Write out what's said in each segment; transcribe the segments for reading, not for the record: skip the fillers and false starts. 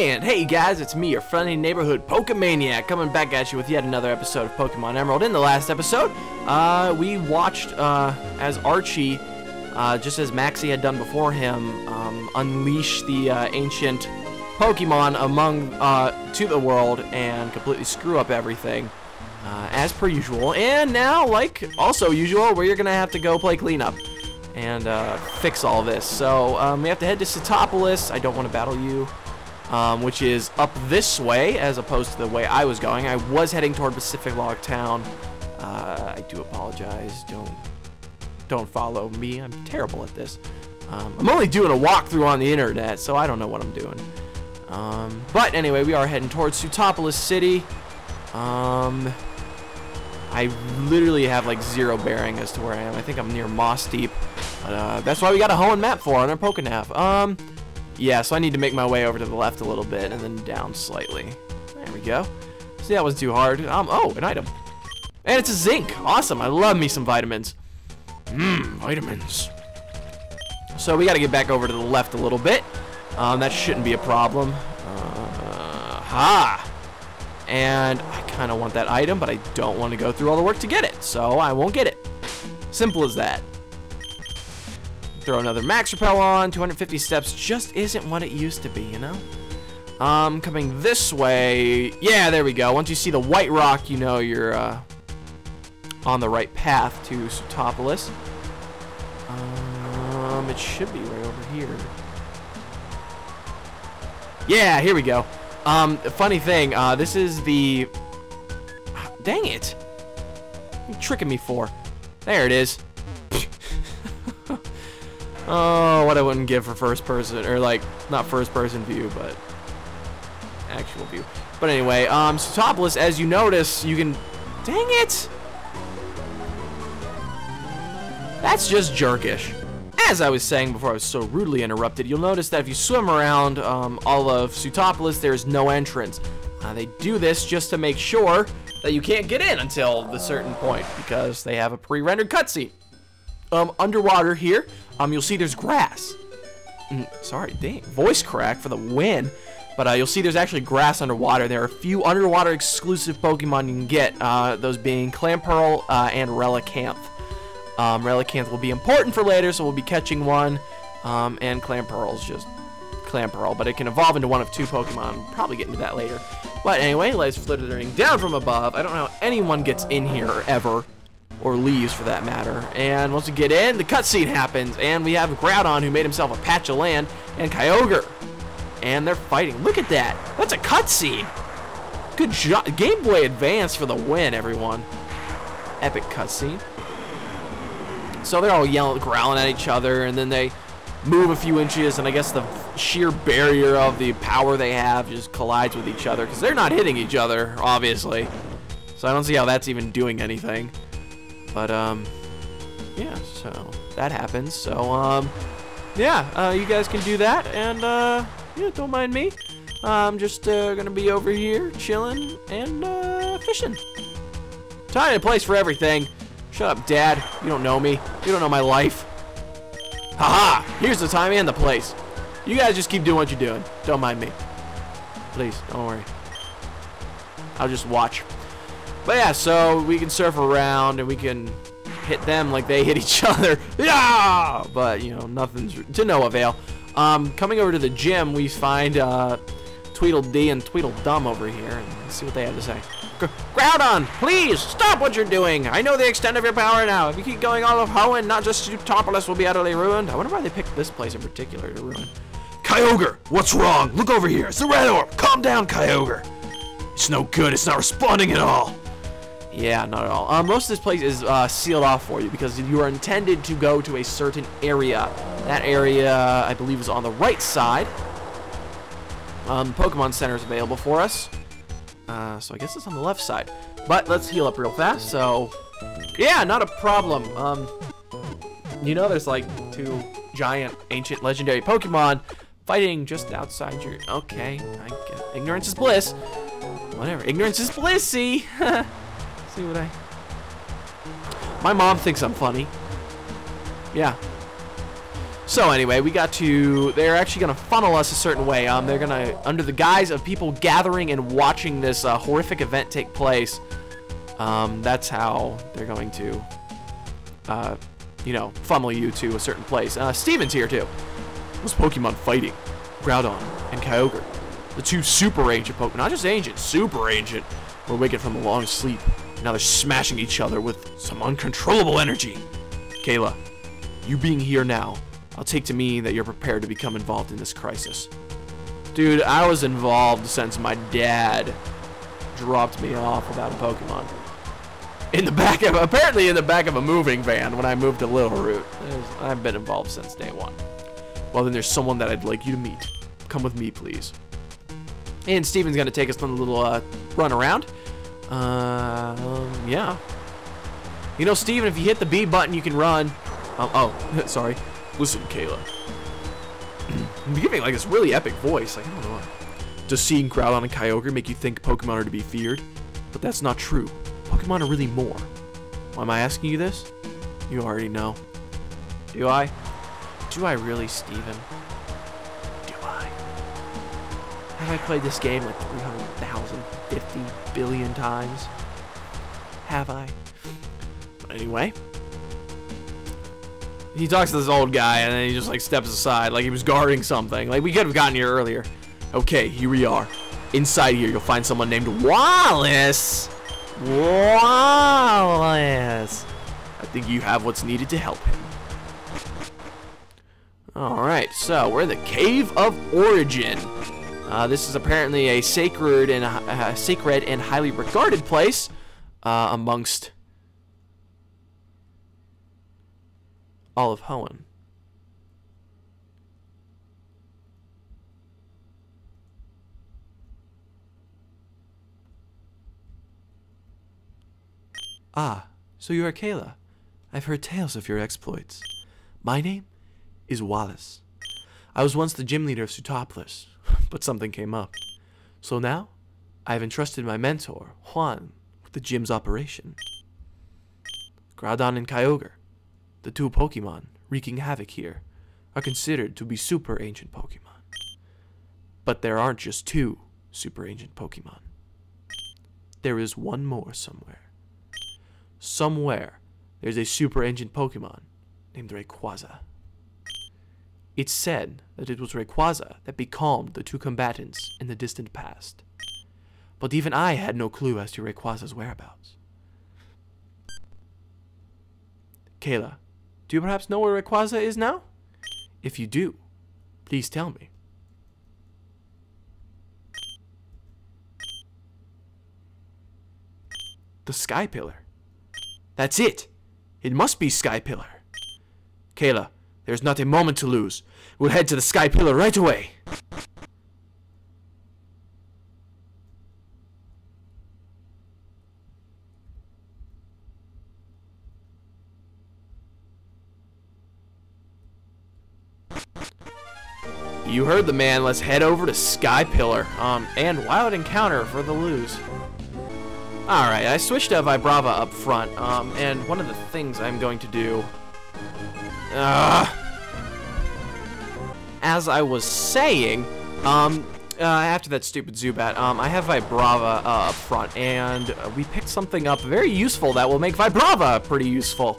And hey guys, it's me, your friendly neighborhood Pokemaniac, coming back at you with yet another episode of Pokemon Emerald. In the last episode, we watched as Archie, just as Maxie had done before him, unleash the ancient Pokemon to the world and completely screw up everything, as per usual. And now, like also usual, we're gonna have to go play cleanup and fix all this. So we have to head to Sootopolis. I don't want to battle you. Which is up this way as opposed to the way I was going. I was heading toward Pacific Log Town. I do apologize. Don't follow me. I'm terrible at this. I'm only doing a walkthrough on the internet, so I don't know what I'm doing. But anyway, we are heading towards Sootopolis City. I literally have like zero bearing as to where I am. I think I'm near Moss Deep. But that's why we got a home map for on our Pokenav. Yeah, so I need to make my way over to the left a little bit and then down slightly. There we go. See, that wasn't too hard. Oh, an item. And it's a zinc. Awesome. I love me some vitamins. Vitamins. So we got to get back over to the left a little bit. That shouldn't be a problem. And I kind of want that item, but I don't want to go through all the work to get it. So I won't get it. Simple as that. Throw another max repel on. 250 steps just isn't what it used to be, you know? Coming this way. Yeah, there we go. Once you see the white rock, you know you're on the right path to Sootopolis. It should be right over here. Yeah, here we go. Funny thing, this is the... Dang it. What are you tricking me for? There it is. Oh, what I wouldn't give for first person, or like, not first person view, but actual view. But anyway, Sootopolis, as you notice, you can, dang it! That's just jerkish. As I was saying before I was so rudely interrupted, you'll notice that if you swim around all of Sootopolis, there's no entrance. They do this just to make sure that you can't get in until the certain point, because they have a pre-rendered cutscene. Underwater here, you'll see there's grass. Sorry, dang, voice crack for the win. But you'll see there's actually grass underwater. There are a few underwater exclusive Pokemon you can get, those being Clamperl and Relicanth. Relicanth will be important for later, so we'll be catching one. And Clamperl is just Clamperl, but it can evolve into one of two Pokemon. We'll probably get into that later. But anyway, let's flittering down from above. I don't know how anyone gets in here ever. Or leaves, for that matter. And once we get in, the cutscene happens, and we have Groudon, who made himself a patch of land, and Kyogre. And they're fighting. Look at that. That's a cutscene. Good job. Game Boy Advance for the win, everyone. Epic cutscene. So they're all yelling, growling at each other, and then they move a few inches, and I guess the sheer barrier of the power they have just collides with each other, because they're not hitting each other, obviously. So I don't see how that's even doing anything. But, yeah, so that happens. So, yeah, you guys can do that, and, yeah, don't mind me. I'm just, gonna be over here chilling and, fishing. Time and place for everything. Shut up, Dad. You don't know me. You don't know my life. Haha! Here's the time and the place. You guys just keep doing what you're doing. Don't mind me. Please, don't worry. I'll just watch. But yeah, so we can surf around and we can hit them like they hit each other. Yeah! But, you know, nothing's to no avail. Coming over to the gym, we find Tweedledee and Tweedledum over here. And let's see what they have to say. Groudon, please, stop what you're doing. I know the extent of your power now. If you keep going all of Hoenn, not just Sootopolis will be utterly ruined. I wonder why they picked this place in particular to ruin. Kyogre, what's wrong? Look over here. It's the red orb. Calm down, Kyogre. It's no good. It's not responding at all. Yeah, not at all. Most of this place is sealed off for you because you are intended to go to a certain area. That area, I believe, is on the right side. Pokemon Center is available for us. So I guess it's on the left side. But let's heal up real fast. So, yeah, not a problem. You know, there's like two giant, ancient, legendary Pokemon fighting just outside your... Okay, I get ignorance is bliss. Whatever, ignorance is bliss, see? See what I... My mom thinks I'm funny. Yeah. So anyway, they're actually gonna funnel us a certain way. They're gonna, under the guise of people gathering and watching this horrific event take place, that's how they're going to, you know, funnel you to a certain place. Steven's here too. Those Pokemon fighting, Groudon and Kyogre, the two super ancient Pokemon, not just ancient, super ancient, were waking from a long sleep. Now they're smashing each other with some uncontrollable energy. Kayla, you being here now, I'll take to mean that you're prepared to become involved in this crisis. Dude, I was involved since my dad dropped me off without a Pokemon. Apparently in the back of a moving van when I moved to Little Root. I've been involved since day one. Well, then there's someone that I'd like you to meet. Come with me, please. And Steven's gonna take us on a little run around. Yeah. You know, Steven, if you hit the B button, you can run. Oh, sorry. Listen, Kayla. I'm giving like this really epic voice. Like, I don't know why. Does seeing Groudon and Kyogre make you think Pokemon are to be feared? But that's not true. Pokemon are really more. Why am I asking you this? You already know. Do I? Do I really, Steven? Do I? Have I played this game like 300,000, 50 billion times? Have I? But anyway. He talks to this old guy and then he just like steps aside like he was guarding something. Like we could have gotten here earlier. Okay, here we are. Inside here you'll find someone named Wallace. Wallace. I think you have what's needed to help him. Alright, so we're in the Cave of Origin. This is apparently a sacred and highly regarded place amongst all of Hoenn. Ah, so you are Kayla. I've heard tales of your exploits. My name is Wallace. I was once the gym leader of Sootopolis, but something came up. So now, I have entrusted my mentor, Juan, with the gym's operation. Groudon and Kyogre, the two Pokemon wreaking havoc here, are considered to be super ancient Pokemon. But there aren't just two super ancient Pokemon. There is one more somewhere. Somewhere, there's a super ancient Pokemon named Rayquaza. It's said that it was Rayquaza that becalmed the two combatants in the distant past. But even I had no clue as to Rayquaza's whereabouts. Kayla, do you perhaps know where Rayquaza is now? If you do, please tell me. The Sky Pillar. That's it! It must be Sky Pillar. Kayla, there's not a moment to lose. We'll head to the Sky Pillar right away. You heard the man. Let's head over to Sky Pillar. And Wild Encounter for the lose. Alright, I switched to Vibrava up front. And one of the things I'm going to do... as I was saying, after that stupid Zubat, I have Vibrava up front, and we picked something up very useful that will make Vibrava pretty useful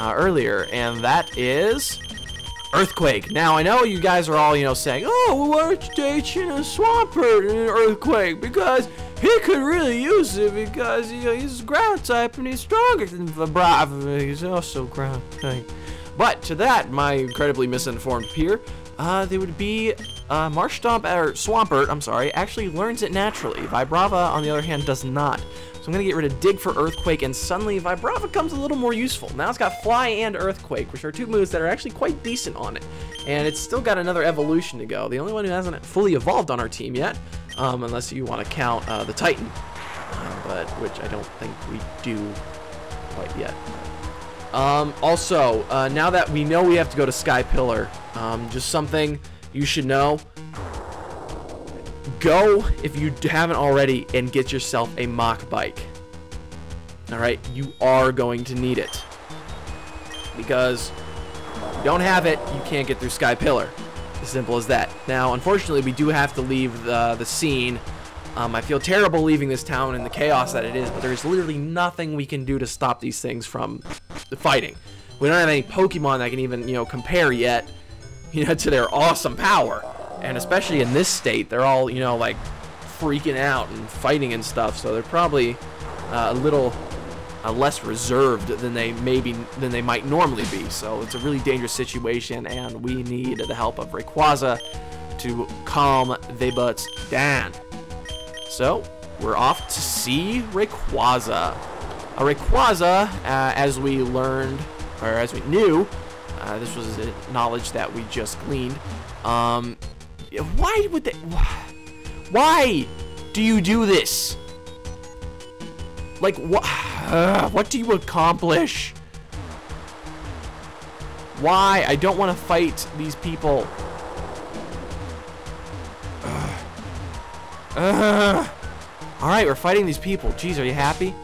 earlier, and that is Earthquake. Now, I know you guys are all, you know, saying, oh, well, why aren't you teaching a Swampert in Earthquake? Because he could really use it because, you know, he's ground type and he's stronger than Vibrava. He's also ground type. But to that, my incredibly misinformed peer, they would be Marshtomp, or Swampert, I'm sorry, actually learns it naturally. Vibrava, on the other hand, does not. So I'm going to get rid of Dig for Earthquake, and suddenly Vibrava becomes a little more useful. Now it's got Fly and Earthquake, which are two moves that are actually quite decent on it. And it's still got another evolution to go. The only one who hasn't fully evolved on our team yet, unless you want to count the Titan, but which I don't think we do quite yet. Also, now that we know we have to go to Sky Pillar, just something you should know. Go, if you haven't already, and get yourself a Mach Bike. Alright, you are going to need it. Because If you don't have it, you can't get through Sky Pillar. As simple as that. Now, unfortunately, we do have to leave the scene. I feel terrible leaving this town in the chaos that it is, but there's literally nothing we can do to stop these things from the fighting. We don't have any Pokemon that can even, compare yet, to their awesome power. And especially in this state, they're all, like freaking out and fighting and stuff. So they're probably a little less reserved than they might normally be. So it's a really dangerous situation, and we need the help of Rayquaza to calm the butts down. So we're off to see Rayquaza. Rayquaza, as we learned, or as we knew, this was knowledge that we just gleaned. Why would they? Why do you do this? Like, what do you accomplish? Why? I don't want to fight these people. Alright, we're fighting these people. Jeez, are you happy?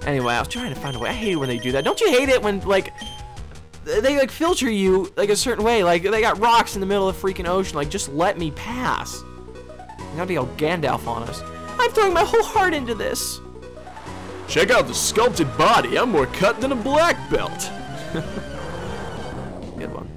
Anyway, I was trying to find a way. I hate it when they do that. Don't you hate it when, like, they, like, filter you, like, a certain way? Like, they got rocks in the middle of the freaking ocean. Like, just let me pass. You're gonna be all Gandalf on us. I'm throwing my whole heart into this. Check out the sculpted body. I'm more cut than a black belt. Good one.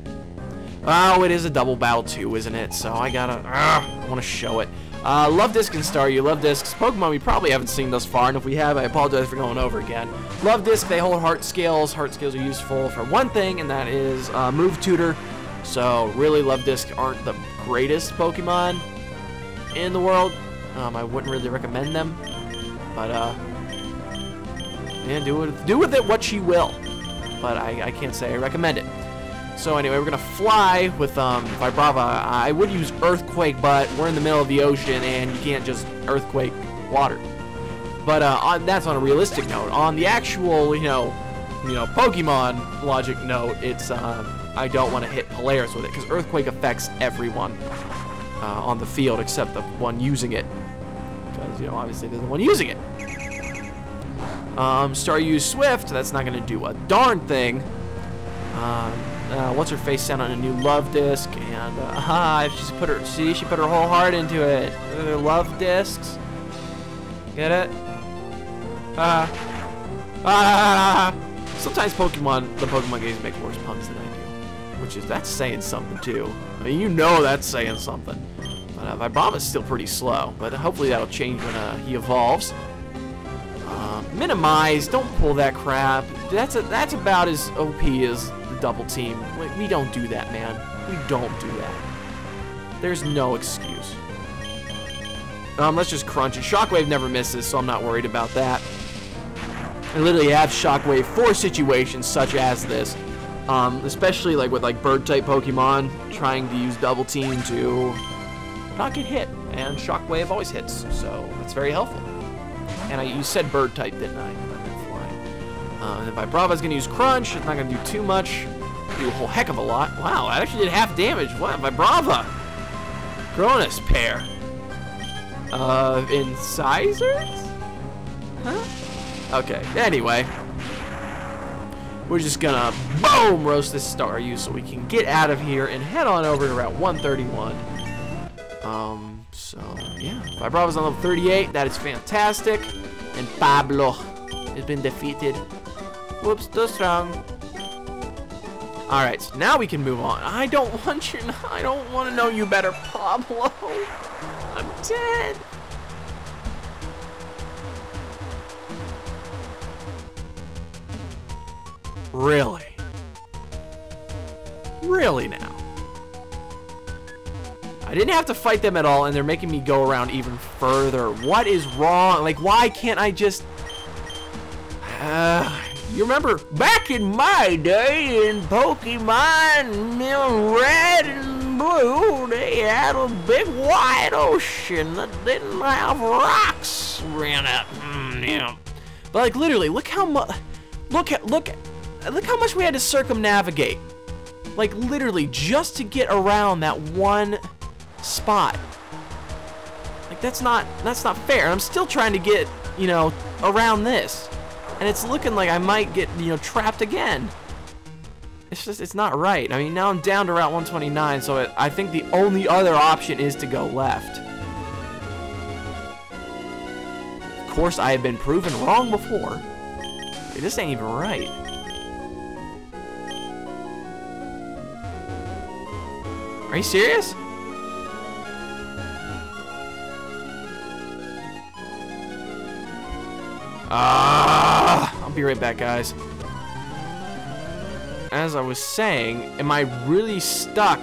Oh, it is a double battle too, isn't it? So I gotta, I want to show it. Love Disc and Staryu. Love Discs. Pokemon we probably haven't seen thus far, and if we have, I apologize for going over again. Love Disc, they hold heart scales. Heart scales are useful for one thing, and that is move tutor. So really, Love Disc aren't the greatest Pokemon in the world. I wouldn't really recommend them, but yeah, do with it what you will. But I can't say I recommend it. So anyway, we're gonna fly with Vibrava. I would use Earthquake, but we're in the middle of the ocean, and you can't just Earthquake water. But that's on a realistic note. On the actual, Pokemon logic note, it's I don't want to hit Polaris with it because Earthquake affects everyone on the field except the one using it. Because obviously they're the one using it. Staryu Swift, that's not gonna do a darn thing. What's her face sent on a new Love Disc, and she put her whole heart into it. Love Discs, get it? Sometimes the Pokemon games make worse puns than I do, that's saying something too. I mean, that's saying something. But Vibrava's still pretty slow, but hopefully that'll change when he evolves. Minimize, don't pull that crap. That's about as OP as the double team. We don't do that, man. We don't do that. There's no excuse. Let's just crunch it. Shockwave never misses, so I'm not worried about that. I literally have Shockwave for situations such as this. Especially with bird type Pokemon trying to use double team to not get hit, and Shockwave always hits, so that's very helpful. And you said bird type, didn't I? I meant flying. And then Vibrava's gonna use Crunch. It's not gonna do too much. Do a whole heck of a lot. Wow, I actually did half damage. What? Vibrava. Cronus pair. Incisors? Huh? Okay. Anyway, we're just gonna boom roast this Staryu so we can get out of here and head on over to Route 131. So yeah, Vibrava's on level 38. That is fantastic. And Pablo has been defeated. Whoops, too strong. All right, so now we can move on. I don't want to know you better, Pablo. I'm dead. Really? Really now? I didn't have to fight them at all, and they're making me go around even further. What is wrong? Why can't I just... you remember, back in my day in Pokemon Red and Blue, they had a big wide ocean that didn't have rocks in it. Yeah. But literally, look how much... Look how much we had to circumnavigate. Literally, just to get around that one spot. That's not fair. I'm still trying to get, around this. And it's looking like I might get, trapped again. it's not right. I mean, now I'm down to Route 129, so I think the only other option is to go left. Of course, I have been proven wrong before. This ain't even right. Are you serious? I'll be right back, guys. As I was saying, am I really stuck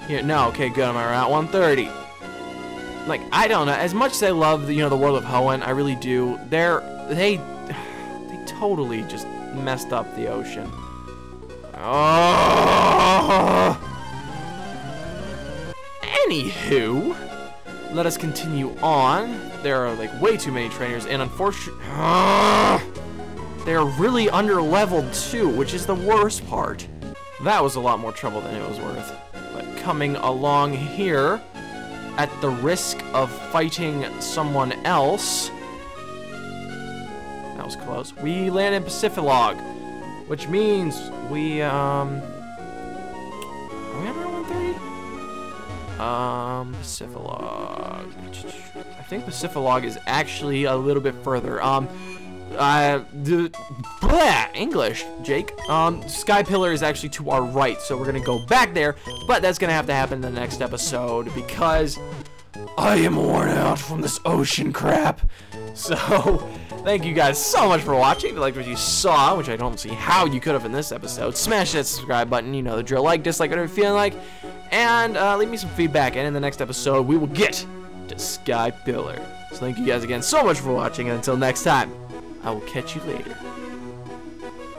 here? No, okay, good. I'm at Route 130. Like, I don't know. As much as I love the, the world of Hoenn, I really do. They totally just messed up the ocean. Oh. Anywho, let us continue on. There are like way too many trainers, and unfortunately, they're really under-leveled too, which is the worst part. That was a lot more trouble than it was worth. But coming along here, at the risk of fighting someone else, that was close. We land in Pacificlog, which means we are we on Route 130? Pacificlog. I think Pacificlog is actually a little bit further. English, Jake. Sky Pillar is actually to our right, so we're gonna go back there, but that's gonna have to happen in the next episode because I am worn out from this ocean crap. So, thank you guys so much for watching. If you liked what you saw, which I don't see how you could have in this episode, smash that subscribe button. You know the drill. Like, dislike, whatever you're feeling like. And leave me some feedback. And in the next episode, we will get to Sky Pillar. So thank you guys again so much for watching. And until next time, I will catch you later.